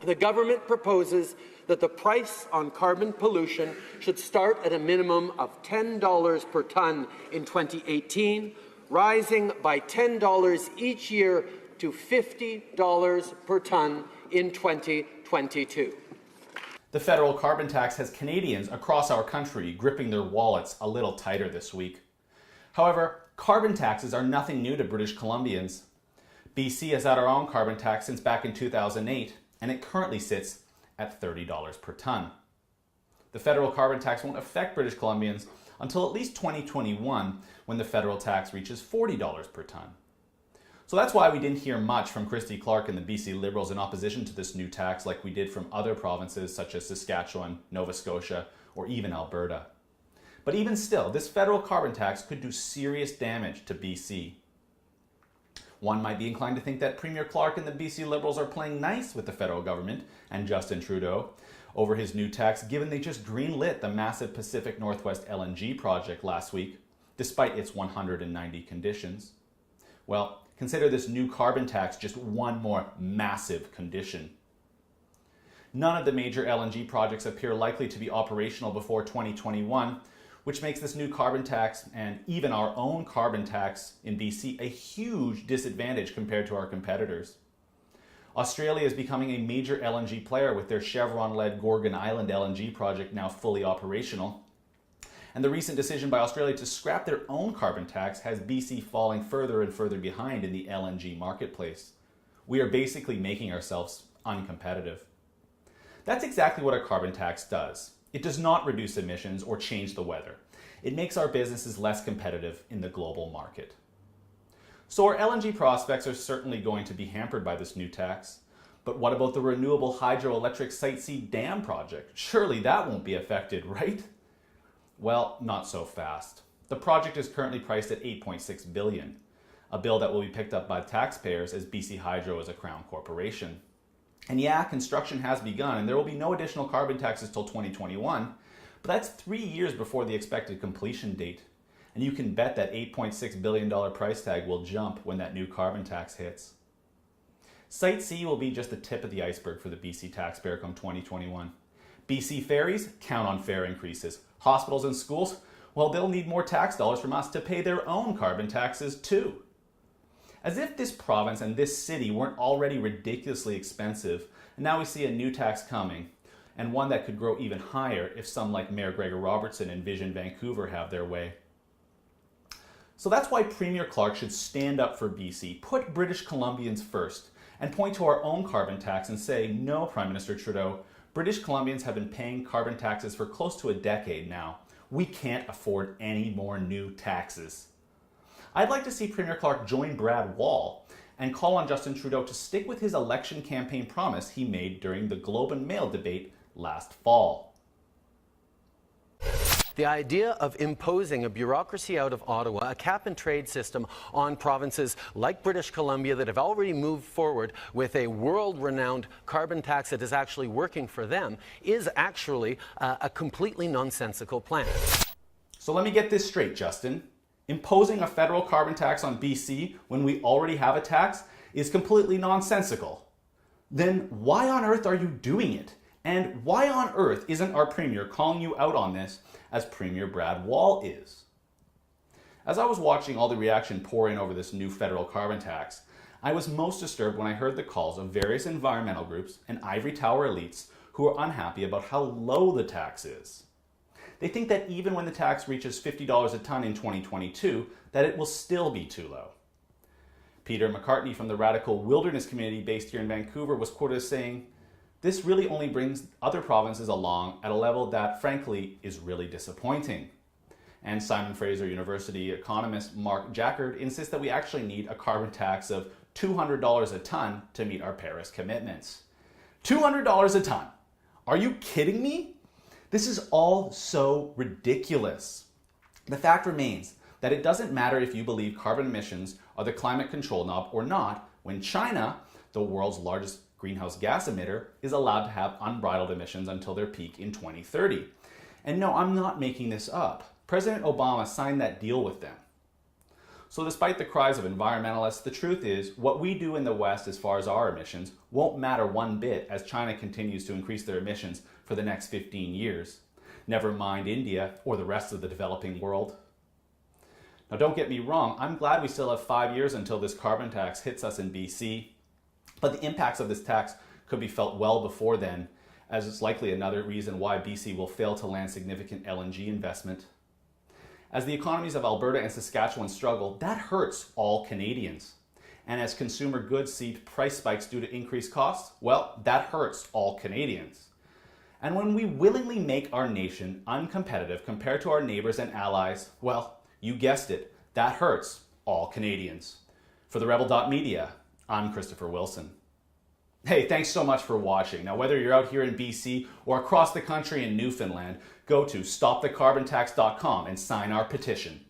The government proposes that the price on carbon pollution should start at a minimum of $10 per tonne in 2018, rising by $10 each year to $50 per tonne in 2022. The federal carbon tax has Canadians across our country gripping their wallets a little tighter this week. However, carbon taxes are nothing new to British Columbians. BC has had our own carbon tax since back in 2008, and it currently sits at $30 per tonne. The federal carbon tax won't affect British Columbians until at least 2021, when the federal tax reaches $40 per tonne. So that's why we didn't hear much from Christy Clark and the BC Liberals in opposition to this new tax like we did from other provinces such as Saskatchewan, Nova Scotia, or even Alberta. But even still, this federal carbon tax could do serious damage to BC. One might be inclined to think that Premier Clark and the BC Liberals are playing nice with the federal government and Justin Trudeau over his new tax, given they just greenlit the massive Pacific Northwest LNG project last week, despite its 190 conditions. Well, consider this new carbon tax just one more massive condition. None of the major LNG projects appear likely to be operational before 2021, which makes this new carbon tax and even our own carbon tax in BC a huge disadvantage compared to our competitors. Australia is becoming a major LNG player with their Chevron-led Gorgon Island LNG project now fully operational. And the recent decision by Australia to scrap their own carbon tax has BC falling further and further behind in the LNG marketplace. We are basically making ourselves uncompetitive. That's exactly what a carbon tax does. It does not reduce emissions or change the weather. It makes our businesses less competitive in the global market. So our LNG prospects are certainly going to be hampered by this new tax. But what about the renewable hydroelectric Site C dam project? Surely that won't be affected, right? Well, not so fast. The project is currently priced at $8.6 billion, a bill that will be picked up by taxpayers as BC Hydro is a Crown corporation. And yeah, construction has begun, and there will be no additional carbon taxes till 2021, but that's 3 years before the expected completion date. And you can bet that $8.6 billion price tag will jump when that new carbon tax hits. Site C will be just the tip of the iceberg for the BC taxpayer come 2021. BC ferries, count on fare increases. Hospitals and schools, well, they'll need more tax dollars from us to pay their own carbon taxes too. As if this province and this city weren't already ridiculously expensive, and now we see a new tax coming, and one that could grow even higher if some like Mayor Gregor Robertson and Vision Vancouver have their way. So that's why Premier Clark should stand up for BC, put British Columbians first, and point to our own carbon tax and say, no, Prime Minister Trudeau, British Columbians have been paying carbon taxes for close to a decade now. We can't afford any more new taxes. I'd like to see Premier Clark join Brad Wall and call on Justin Trudeau to stick with his election campaign promise he made during the Globe and Mail debate last fall. The idea of imposing a bureaucracy out of Ottawa, a cap-and-trade system on provinces like British Columbia that have already moved forward with a world-renowned carbon tax that is actually working for them, is actually a completely nonsensical plan. So let me get this straight, Justin. Imposing a federal carbon tax on BC when we already have a tax is completely nonsensical. Then why on earth are you doing it? And why on earth isn't our Premier calling you out on this as Premier Brad Wall is? As I was watching all the reaction pour in over this new federal carbon tax, I was most disturbed when I heard the calls of various environmental groups and ivory tower elites who are unhappy about how low the tax is. They think that even when the tax reaches $50 a tonne in 2022, that it will still be too low. Peter McCartney from the radical wilderness community based here in Vancouver was quoted as saying, "This really only brings other provinces along at a level that, frankly, is really disappointing." And Simon Fraser University economist Mark Jackard insists that we actually need a carbon tax of $200 a tonne to meet our Paris commitments. $200 a tonne! Are you kidding me? This is all so ridiculous. The fact remains that it doesn't matter if you believe carbon emissions are the climate control knob or not when China, the world's largest greenhouse gas emitter, is allowed to have unbridled emissions until their peak in 2030. And no, I'm not making this up. President Obama signed that deal with them. So despite the cries of environmentalists, the truth is what we do in the West as far as our emissions won't matter one bit as China continues to increase their emissions for the next 15 years. Never mind India or the rest of the developing world. Now don't get me wrong, I'm glad we still have 5 years until this carbon tax hits us in BC, but the impacts of this tax could be felt well before then, as it's likely another reason why BC will fail to land significant LNG investment. As the economies of Alberta and Saskatchewan struggle, that hurts all Canadians. And as consumer goods see price spikes due to increased costs, well, that hurts all Canadians. And when we willingly make our nation uncompetitive compared to our neighbors and allies, well, you guessed it, that hurts all Canadians. For the Rebel.media, I'm Christopher Wilson. Hey, thanks so much for watching. Now, whether you're out here in BC or across the country in Newfoundland, go to stopthecarbontax.com and sign our petition.